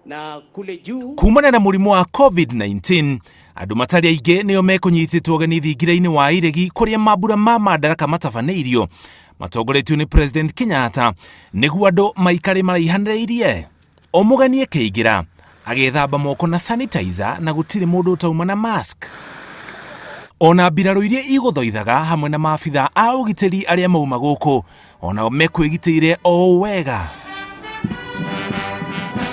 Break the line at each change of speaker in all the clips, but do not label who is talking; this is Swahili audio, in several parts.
na kule juu.
Kumana na murimu wa COVID-19, andu matari aingĩ nĩo mekunyitĩtwo ũgeni thingira-inĩ wa iregi kũrĩa mambura ma madaraka matabanĩirio matongoretio nĩ President Kenyatta nĩguo andũ maikare maraihanĩrĩirie. O mũgeni akĩingĩra agethamba moko na sanitizer na gũtirĩ mũndũ utauma na mask. Ona mbirarũ iria igũthoithaga hamwe na maabitha a ũgitĩri arĩa mauma gũkũ onao mekwĩgitĩire o wega.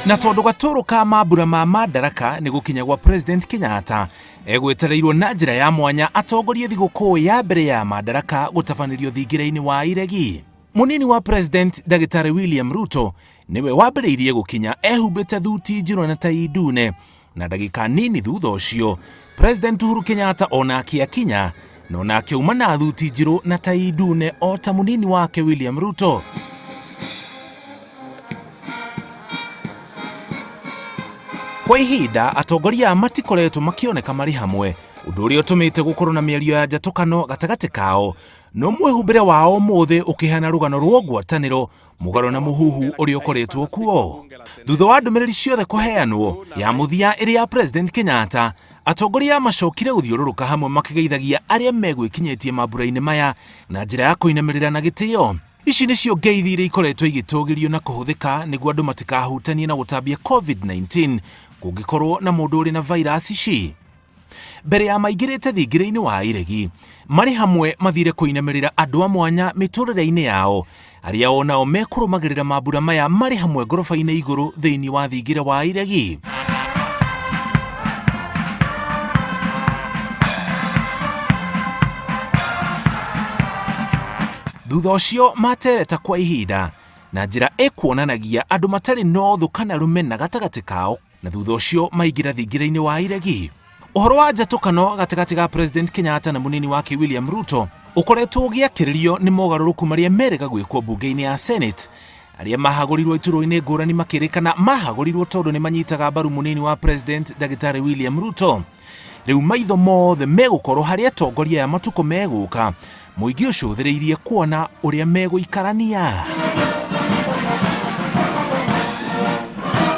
Na tondũ gatũrũ ka mambura ma madaraka nĩ gũkinya gwa President Kenyatta, egwetereirwo na njĩra ya mwanya atongorie thigũkũ ya mbere ya madaraka gũtabanĩrio thingira-inĩ wa iregi. Mũnini wa President Dagĩtarĩ William Ruto nĩwe wambĩrĩirie gũkinya ehumbĩte thuti njirũ na tai ndune, na ndagĩka nini thutha ũcio President Uhuru Kenyatta onake akinya na onake auma na thuti njirũ na tai ndune o ta mũnini wake William Ruto. Kwa ihinda atongoria matikoretwo makioneka marĩ hamwe, ũndũ ũrĩa ũtũmĩte gũkorwo na mĩario ya njatũkano gatagatĩ kao, no mwĩhumbĩre wao ũmũthĩ ũkĩheana rũgano rwa ngwatanĩro mũgarũ na mũhuhu ũrĩa ũkoretwo kuo. Thutha wa ndũmĩrĩri ciothe kũheanwo ya mũthia ĩrĩ ya President Kenyatta, atongoria macokire gũthiũrũrũka hamwe makĩgeithagia arĩa megwĩkinyĩtie mambura-inĩ maya na njĩra ya kũinamĩrĩra na gĩtĩo. Ici nĩcio ngeithi iria ikoretwo igĩtũgĩrio na kũhũthĩka nĩguo andũ matikahutanie na gũtambia COVID-19 kũngĩkorwo na mũndũ ũrĩ na virus ici. Mbere ya maingĩrĩte thingira-inĩ wa iregi, marĩ hamwe mathire kũinamĩrĩra andũ a mwanya mĩtũrĩre-inĩ yao, arĩa onao mekũrũmagĩrĩra mambura maya marĩ hamwe ngoroba-inĩ igũrũ thĩinĩ wa thingira wa iregi. Thutha ũcio matereta kwa ihinda na njĩra ĩkuonanagia andũ matarĩ na ũthũ kana rũmena gatagatĩ kao, na thutha ũcio maingĩra thingira-inĩ wa iregi. Ũhoro wa njatũkano gatagatĩ ga President Kenyatta na mũnini wake William Ruto ũkoretwo ũgĩakĩrĩrio nĩ mogarũrũku marĩa merĩga gwĩkwo mbunge-inĩ ya Senate, arĩa mahagũrirwo iturwa-inĩ ngũrani makĩrĩkana mahagũrirwo tondũ nĩ manyitaga mbaru mũnini wa President Dagĩtarĩ William Ruto. Rĩu maitho mothe megũkorwo harĩ atongoria ya matukũ megũka, mũingĩ ũcũthĩrĩirie kuona ũrĩa megũikarania.